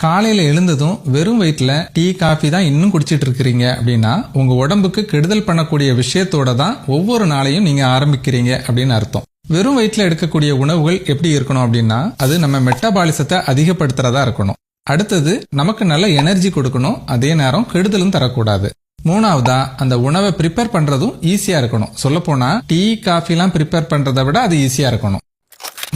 காலையில எழுந்ததும் வெறும் வயிற்றுல டீ காஃபி தான் இன்னும் குடிச்சிட்டு இருக்கிறீங்க அப்படின்னா உங்க உடம்புக்கு கெடுதல் பண்ணக்கூடிய விஷயத்தோட தான் ஒவ்வொரு நாளையும் நீங்க ஆரம்பிக்கிறீங்க அப்படின்னு அர்த்தம். வெறும் வயிற்றுல எடுக்கக்கூடிய உணவுகள் எப்படி இருக்கணும் அப்படின்னா அது நம்ம மெட்டபாலிசத்தை அதிகப்படுத்துறதா இருக்கணும். அடுத்தது நமக்கு நல்ல எனர்ஜி கொடுக்கணும், அதே நேரம் கெடுதலும் தரக்கூடாது. மூணாவதா அந்த உணவை ப்ரிப்பேர் பண்றதும் ஈஸியா இருக்கணும். சொல்ல போனா டீ காஃபி எல்லாம் ப்ரிப்பேர் பண்றதை விட அது ஈஸியா இருக்கணும்.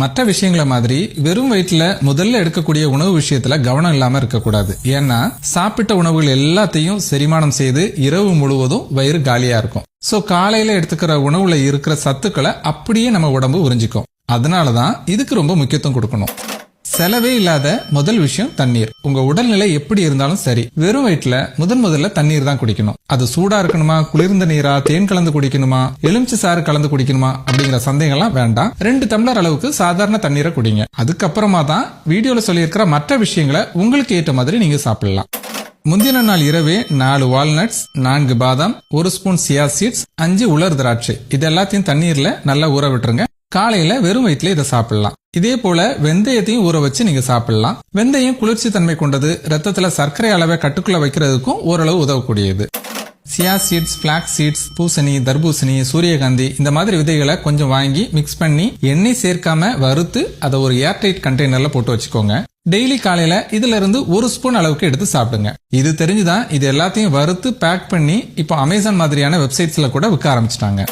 மற்ற விஷயங்களை மாதிரி வெறும் வயிற்றுல முதல்ல எடுக்கக்கூடிய உணவு விஷயத்துல கவனம் இல்லாம இருக்கக்கூடாது. ஏன்னா சாப்பிட்ட உணவுகள் எல்லாத்தையும் செரிமானம் செய்து இரவு முழுவதும் வயிறு காலியா இருக்கும். சோ காலையில எடுத்துக்கிற உணவுல இருக்கிற சத்துக்களை அப்படியே நம்ம உடம்பு உறிஞ்சிக்கும். அதனாலதான் இதுக்கு ரொம்ப முக்கியத்துவம் கொடுக்கணும். செலவே இல்லாத முதல் விஷயம் தண்ணீர். உங்க உடல்நிலை எப்படி இருந்தாலும் சரி, வெறும் வயிற்றுல முதல்ல தண்ணீர் தான் குடிக்கணும். அது சூடா இருக்கணுமா, குளிர்ந்த நீரா, தேன் கலந்து குடிக்கணுமா, எலுமிச்சை சாறு கலந்து குடிக்கணுமா அப்படிங்கிற சந்தேகம்லாம் வேண்டாம். 2 டம்ளர் அளவுக்கு சாதாரண தண்ணீரை குடிங்க. அதுக்கப்புறமா தான் வீடியோல சொல்லியிருக்கிற மற்ற விஷயங்களை உங்களுக்கு ஏற்ற மாதிரி நீங்க சாப்பிடலாம். முந்தின நாள் இரவே 4 வால்நட்ஸ், 4 பாதாம், 1 ஸ்பூன் சியா சீட்ஸ், 5 உலர் திராட்சை இது எல்லாத்தையும் தண்ணீர்ல நல்லா ஊற விட்டுருங்க. காலையில வெறும் வயிற்றுல இதை சாப்பிடலாம். இதே போல வெந்தயத்தையும் ஊற வச்சு நீங்க சாப்பிடலாம். வெந்தயம் குளிர்ச்சி தன்மை கொண்டது, ரத்தத்துல சர்க்கரை அளவை கட்டுக்குள்ள வைக்கிறதுக்கும் ஓரளவு உதவக்கூடியது. சியா சீட்ஸ், பிளாக்ஸ் சீட்ஸ், பூசணி, தர்பூசணி, சூரியகாந்தி இந்த மாதிரி விதைகளை கொஞ்சம் வாங்கி மிக்ஸ் பண்ணி எண்ணெய் சேர்க்காம வறுத்து அதை ஒரு ஏர்டைட் கண்டெய்னர்ல போட்டு வச்சுக்கோங்க. டெய்லி காலையில இதுல இருந்து 1 ஸ்பூன் அளவுக்கு எடுத்து சாப்பிடுங்க. இது தெரிஞ்சுதான் இது எல்லாத்தையும் வறுத்து பேக் பண்ணி இப்போ அமேசான் மாதிரியான வெப்சைட்ஸ்ல கூட விற்க ஆரம்பிச்சிட்டாங்க.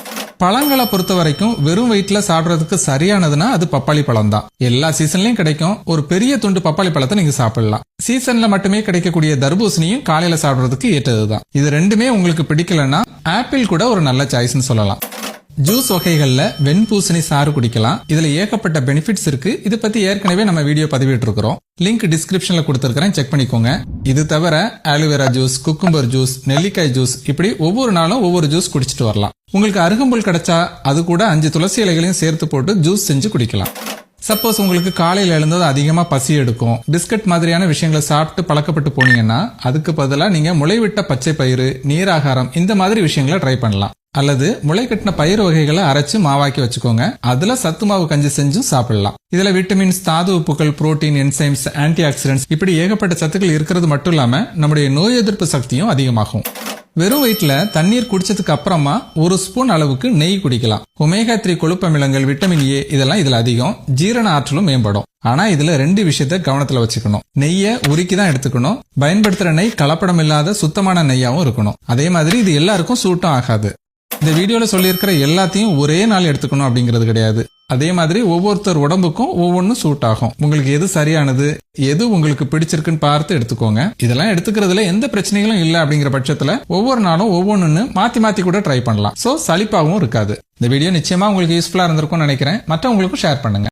பழங்களை பொறுத்த வரைக்கும் வெறும் வயிற்றுல சாப்பிடறதுக்கு சரியானதுன்னா அது பப்பாளி பழம் தான். எல்லா சீசன்லயும் கிடைக்கும். ஒரு பெரிய துண்டு பப்பாளி பழத்தை நீங்க சாப்பிடலாம். சீசன்ல மட்டுமே கிடைக்கக்கூடிய தர்பூசணியும் காலையில சாப்பிடறதுக்கு ஏற்றதுதான். இது ரெண்டுமே உங்களுக்கு பிடிக்கலன்னா ஆப்பிள் கூட ஒரு நல்ல சாய்ஸ்னு சொல்லலாம். ஜூஸ் வகைகள்ல வெண்பூசணி சாறு குடிக்கலாம். இதுல ஏகப்பட்ட பெனிஃபிட்ஸ் இருக்கு. இதை பத்தி ஏற்கனவே நம்ம வீடியோ பதிவிட்டு இருக்கிறோம். லிங்க் டிஸ்கிரிப்ஷன்ல கொடுத்திருக்கிறேன், செக் பண்ணிக்கோங்க. இது தவிர ஆலோவேரா ஜூஸ், குக்கும்பர் ஜூஸ், நெல்லிக்காய் ஜூஸ் இப்படி ஒவ்வொரு நாளும் ஒவ்வொரு ஜூஸ் குடிச்சிட்டு வரலாம். உங்களுக்கு அருகம்புல் கிடைச்சா அது கூட 5 துளசி இலைகளையும் சேர்த்து போட்டு ஜூஸ் செஞ்சு குடிக்கலாம். சப்போஸ் உங்களுக்கு காலையில எழுந்தது அதிகமா பசி எடுக்கும், பிஸ்கட் மாதிரியான விஷயங்களை சாப்பிட்டு பழக்கப்பட்டு போனீங்கன்னா அதுக்கு பதிலா நீங்க முளைவிட்ட பச்சை பயிறு, நீராகாரம் இந்த மாதிரி விஷயங்களை ட்ரை பண்ணலாம். அல்லது முளை கட்டின பயிர் வகைகளை அரைச்சு மாவாக்கி வச்சுக்கோங்க. அதுல சத்து மாவு கஞ்சி செஞ்சும் சாப்பிடலாம். இதுல விட்டமின்ஸ், தாது உப்புகள், புரோட்டீன், என்சைம்ஸ், ஆன்டி ஆக்சிடென்ட்ஸ் இப்படி ஏகப்பட்ட சத்துக்கள் இருக்கிறது மட்டும் இல்லாம நம்முடைய நோய் எதிர்ப்பு சக்தியும் அதிகமாகும். வெறும் வயிற்றுல தண்ணீர் குடிச்சதுக்கு அப்புறமா 1 ஸ்பூன் அளவுக்கு நெய் குடிக்கலாம். ஒமேகா 3 கொழுப்பமிலங்கள், விட்டமின் ஏ இதெல்லாம் இதுல அதிகம். ஜீரண ஆற்றலும் மேம்படும். ஆனா இதுல 2 விஷயத்த கவனத்துல வச்சுக்கணும். நெய்ய உருக்கி தான் எடுத்துக்கணும். பயன்படுத்துற நெய் கலப்படம் இல்லாத சுத்தமான நெய்யாவும் இருக்கணும். அதே மாதிரி இது எல்லாருக்கும் சூட்டும் ஆகாது. இந்த வீடியோல சொல்லியிருக்கிற எல்லாத்தையும் ஒரே நாள் எடுத்துக்கணும் அப்படிங்கிறது கிடையாது. அதே மாதிரி ஒவ்வொருத்தர் உடம்புக்கும் ஒவ்வொன்றும் சூட் ஆகும். உங்களுக்கு எது சரியானது, எது உங்களுக்கு பிடிச்சிருக்குன்னு பார்த்து எடுத்துக்கோங்க. இதெல்லாம் எடுத்துக்கிறதுல எந்த பிரச்சனைகளும் இல்ல அப்படிங்கிற பட்சத்துல ஒவ்வொரு நாளும் ஒவ்வொன்னு மாத்தி கூட ட்ரை பண்ணலாம். சோ சலிப்பாகவும் இருக்காது. இந்த வீடியோ நிச்சயமா உங்களுக்கு யூஸ்ஃபுல்லா இருந்திருக்கும்னு நினைக்கிறேன். மற்றவங்களுக்கும் ஷேர் பண்ணுங்க.